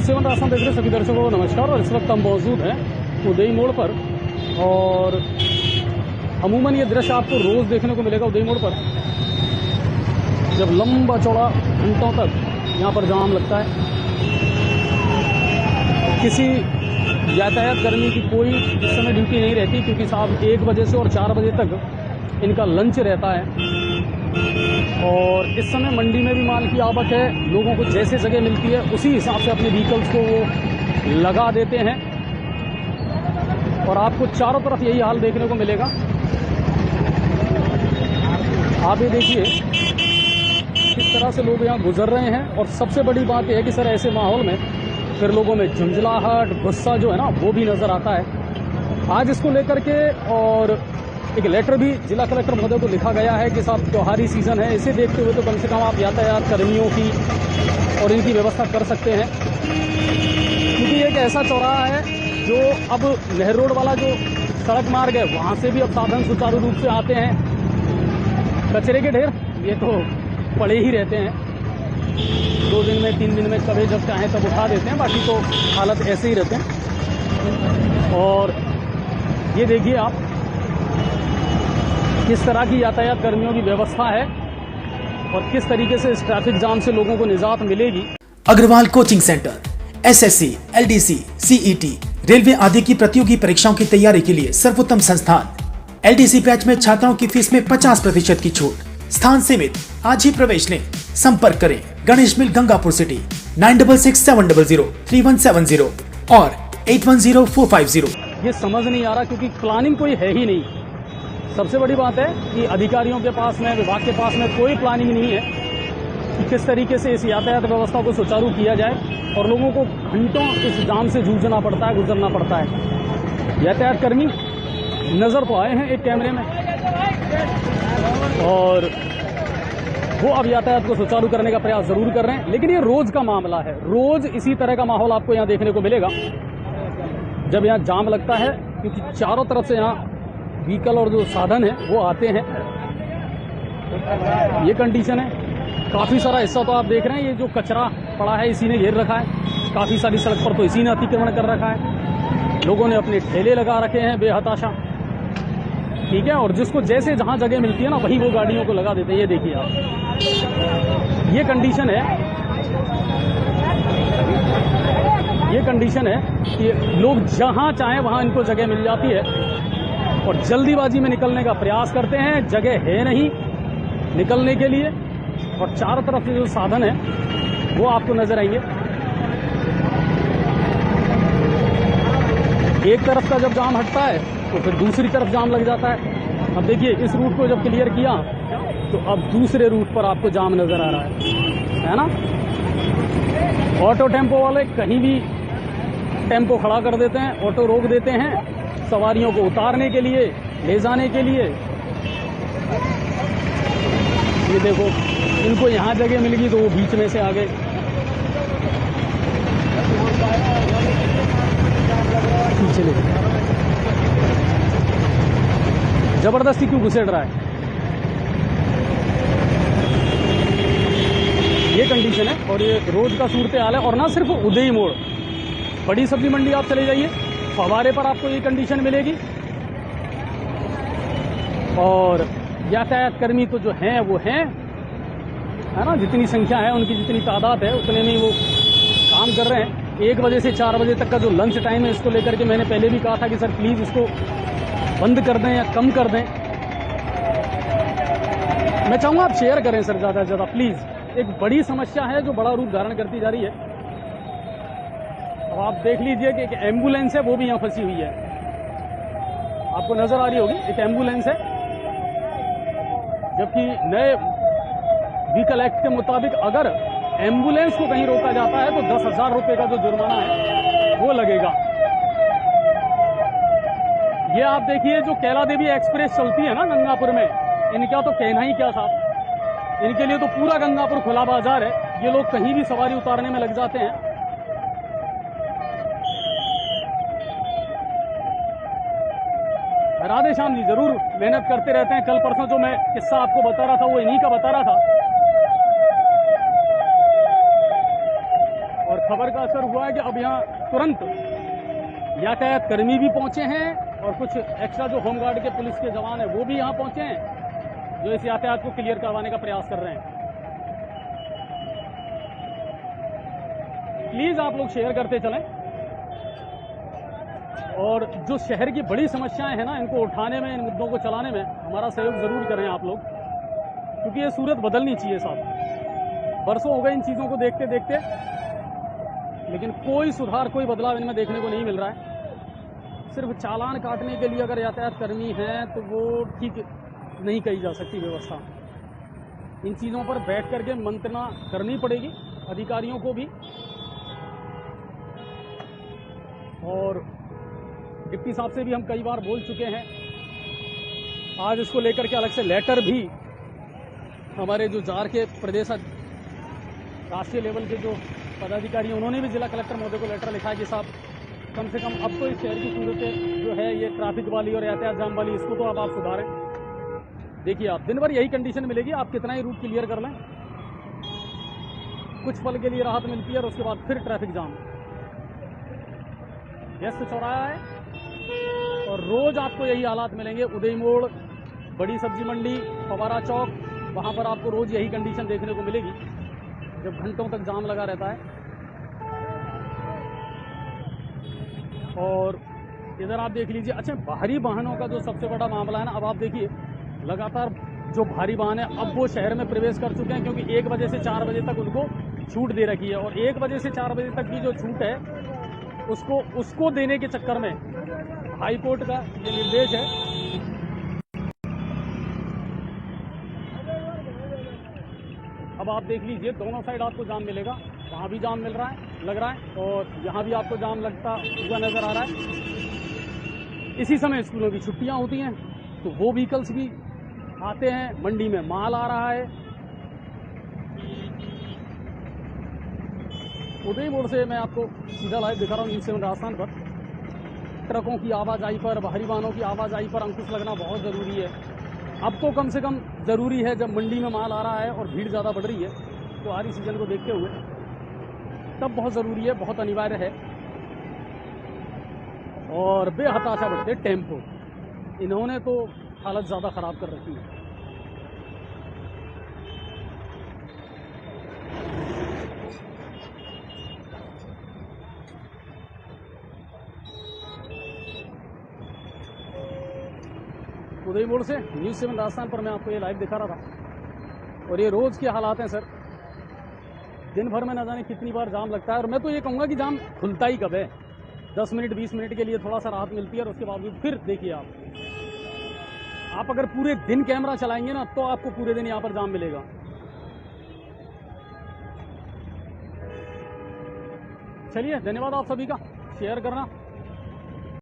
7 रास्ता देख रहे सभी दर्शकों को नमस्कार। और इस वक्त हम मौजूद हैं उदय मोड़ पर, और अमूमन ये दृश्य आपको रोज़ देखने को मिलेगा उदय मोड़ पर, जब लंबा चौड़ा घंटों तक यहाँ पर जाम लगता है। किसी यातायात कर्मी की कोई इस समय ड्यूटी नहीं रहती, क्योंकि साहब 1 बजे से और 4 बजे तक इनका लंच रहता है। और इस समय मंडी में भी माल की आवक है, लोगों को जैसे जगह मिलती है उसी हिसाब से अपने व्हीकल्स को वो लगा देते हैं। और आपको चारों तरफ यही हाल देखने को मिलेगा। आप ये देखिए किस तरह से लोग यहाँ गुजर रहे हैं। और सबसे बड़ी बात यह है कि सर ऐसे माहौल में फिर लोगों में झुंझलाहट, गुस्सा जो है ना, वो भी नज़र आता है। आज इसको लेकर के और एक लेटर भी जिला कलेक्टर महोदय को लिखा गया है कि साहब त्योहारी सीज़न है, इसे देखते हुए तो कम से कम आप यातायात कर्मियों की और इनकी व्यवस्था कर सकते हैं। क्योंकि एक ऐसा चौराहा है जो अब नेहरू रोड वाला जो सड़क मार्ग है, वहाँ से भी अब साधन सुचारू रूप से आते हैं। कचरे के ढेर ये तो पड़े ही रहते हैं, 2 दिन में 3 दिन में कभी जब चाहें तब उठा देते हैं, बाकी तो हालत ऐसे ही रहते हैं। और ये देखिए आप किस तरह की यातायात कर्मियों की व्यवस्था है और किस तरीके से इस ट्रैफिक जाम से लोगों को निजात मिलेगी। Agarwal coaching centre SSC, LDC, CET, railway आदि की प्रतियोगी परीक्षाओं की तैयारी के लिए सर्वोत्तम संस्थान। एलडीसी बैच में छात्राओं की फीस में 50% की छूट, स्थान सीमित, आज ही प्रवेश लें। संपर्क करें गणेश मिल, गंगापुर सिटी, 9667003170 और 810450। ये समझ नहीं आ रहा क्योंकि प्लानिंग कोई है ही नहीं। सबसे बड़ी बात है कि अधिकारियों के पास में, विभाग के पास में कोई प्लानिंग नहीं है कि किस तरीके से इस यातायात व्यवस्था को सुचारू किया जाए। और लोगों को घंटों इस जाम से जूझना पड़ता है, गुजरना पड़ता है। यातायात कर्मी नज़र तो आए हैं एक कैमरे में, और वो अब यातायात को सुचारू करने का प्रयास ज़रूर कर रहे हैं। लेकिन ये रोज़ का मामला है, रोज़ इसी तरह का माहौल आपको यहाँ देखने को मिलेगा जब यहाँ जाम लगता है, क्योंकि चारों तरफ से यहाँ व्हीकल और जो साधन है वो आते हैं। ये कंडीशन है। काफ़ी सारा हिस्सा तो आप देख रहे हैं, ये जो कचरा पड़ा है इसी ने घेर रखा है। काफ़ी सारी सड़क पर तो इसी ने अतिक्रमण कर रखा है। लोगों ने अपने ठेले लगा रखे हैं बेहताशा, ठीक है। और जिसको जैसे जहाँ जगह मिलती है ना, वहीं वो गाड़ियों को लगा देते हैं। ये देखिए आप, ये कंडीशन है, ये कंडीशन है कि लोग जहाँ चाहें वहाँ इनको जगह मिल जाती है और जल्दीबाजी में निकलने का प्रयास करते हैं। जगह है नहीं निकलने के लिए, और चारों तरफ से जो साधन है वो आपको नजर आएंगे। एक तरफ का जब जाम हटता है तो फिर दूसरी तरफ जाम लग जाता है। अब देखिए इस रूट को जब क्लियर किया तो अब दूसरे रूट पर आपको जाम नजर आ रहा है ना। ऑटो टेम्पो वाले कहीं भी टेम्पो खड़ा कर देते हैं, ऑटो रोक देते हैं सवारियों को उतारने के लिए, ले जाने के लिए। ये देखो, इनको यहाँ जगह मिल गई तो वो बीच में से आ गए। पीछे ले, जबरदस्ती क्यों घुसेड़ रहा है। ये कंडीशन है और ये रोज का सूरत हाल है। और ना सिर्फ उदय मोड़, बड़ी सब्जी मंडी आप चले जाइए, फवारे पर आपको ये कंडीशन मिलेगी। और यातायात कर्मी तो जो हैं वो हैं, है ना, जितनी संख्या है उनकी, जितनी तादाद है उतने में वो काम कर रहे हैं। 1 बजे से 4 बजे तक का जो लंच टाइम है, इसको लेकर के मैंने पहले भी कहा था कि सर प्लीज़ इसको बंद कर दें या कम कर दें। मैं चाहूँगा आप शेयर करें सर ज़्यादा से ज़्यादा प्लीज़। एक बड़ी समस्या है जो बड़ा रूप धारण करती जा रही है। अब आप देख लीजिए कि एक एम्बुलेंस है वो भी यहाँ फंसी हुई है, आपको नजर आ रही होगी। एक एम्बुलेंस है, जबकि नए व्हीकल एक्ट के मुताबिक अगर एम्बुलेंस को कहीं रोका जाता है तो 10,000 रुपये का जो जुर्माना है वो लगेगा। ये आप देखिए जो कैला देवी एक्सप्रेस चलती है ना गंगापुर में, इनका तो कहना ही क्या साहब। इनके लिए तो पूरा गंगापुर खुला बाजार है। ये लोग कहीं भी सवारी उतारने में लग जाते हैं। राधे श्याम जी जरूर मेहनत करते रहते हैं। कल परसों जो मैं किस्सा आपको बता रहा था वो इन्हीं का बता रहा था। और खबर का असर हुआ है कि अब यहाँ तुरंत यातायात कर्मी भी पहुंचे हैं और कुछ एक्स्ट्रा जो होमगार्ड के पुलिस के जवान हैं वो भी यहाँ पहुंचे हैं, जो इस यातायात को क्लियर करवाने का प्रयास कर रहे हैं। प्लीज आप लोग शेयर करते चलें और जो शहर की बड़ी समस्याएं हैं ना, इनको उठाने में, इन मुद्दों को चलाने में हमारा सहयोग जरूर करें आप लोग, क्योंकि ये सूरत बदलनी चाहिए साहब। बरसों हो गए इन चीज़ों को देखते देखते, लेकिन कोई सुधार, कोई बदलाव इनमें देखने को नहीं मिल रहा है। सिर्फ चालान काटने के लिए अगर यातायात कर्मी हैं तो वो ठीक नहीं कही जा सकती व्यवस्था। इन चीज़ों पर बैठ करके मंत्रणा करनी पड़ेगी अधिकारियों को भी। और डिप्टी साहब से भी हम कई बार बोल चुके हैं, आज इसको लेकर के अलग से लेटर भी हमारे जो जार के प्रदेश राष्ट्रीय लेवल के जो पदाधिकारी हैं उन्होंने भी जिला कलेक्टर महोदय को लेटर लिखा है कि साहब कम से कम अब तो इस शहर की सूरत जो है ये ट्रैफिक वाली और यातायात जाम वाली, इसको तो अब आप सुधारें। देखिए आप दिन भर यही कंडीशन मिलेगी, आप कितना ही रूट क्लियर कर लें, कुछ पल के लिए राहत मिलती है और उसके बाद फिर ट्रैफिक जाम। व्यस्त चौराहा है और रोज आपको यही हालात मिलेंगे। उदय मोड़, बड़ी सब्जी मंडी, फवारा चौक, वहाँ पर आपको रोज यही कंडीशन देखने को मिलेगी जब घंटों तक जाम लगा रहता है। और इधर आप देख लीजिए, अच्छा बाहरी वाहनों का जो सबसे बड़ा मामला है ना, अब आप देखिए लगातार जो भारी वाहन है अब वो शहर में प्रवेश कर चुके हैं, क्योंकि 1 बजे से 4 बजे तक उनको छूट दे रखी है। और 1 बजे से 4 बजे तक की जो छूट है उसको देने के चक्कर में हाई कोर्ट का ये निर्देश है। अब आप देख लीजिए दोनों साइड आपको जाम मिलेगा, वहाँ भी जाम मिल रहा है, लग रहा है, और यहाँ भी आपको जाम लगता हुआ नज़र आ रहा है। इसी समय स्कूलों की छुट्टियाँ होती हैं तो वो व्हीकल्स भी आते हैं, मंडी में माल आ रहा है। उदय मोड़ से मैं आपको सीधा लाइव दिखा रहा हूँ न्यूज़ 7 राजस्थान पर। ट्रकों की आवाजाही पर, बाहरी वाहनों की आवाजाही पर अंकुश लगना बहुत ज़रूरी है। अब तो कम से कम ज़रूरी है, जब मंडी में माल आ रहा है और भीड़ ज़्यादा बढ़ रही है तो आ रही सीजन को देखते हुए तब बहुत ज़रूरी है, बहुत अनिवार्य है। और बेहताशा बढ़ते टेम्पो, इन्होंने तो हालत ज़्यादा ख़राब कर रखी है। उदय मोड़ से न्यूज़ 7 राजस्थान पर मैं आपको ये लाइव दिखा रहा था और ये रोज़ के हालात हैं सर। दिन भर में न जाने कितनी बार जाम लगता है और मैं तो ये कहूँगा कि जाम खुलता ही कब है। 10 मिनट 20 मिनट के लिए थोड़ा सा राहत मिलती है और उसके बावजूद फिर देखिए आप अगर पूरे दिन कैमरा चलाएंगे ना तो आपको पूरे दिन यहाँ पर जाम मिलेगा। चलिए, धन्यवाद आप सभी का, शेयर करना।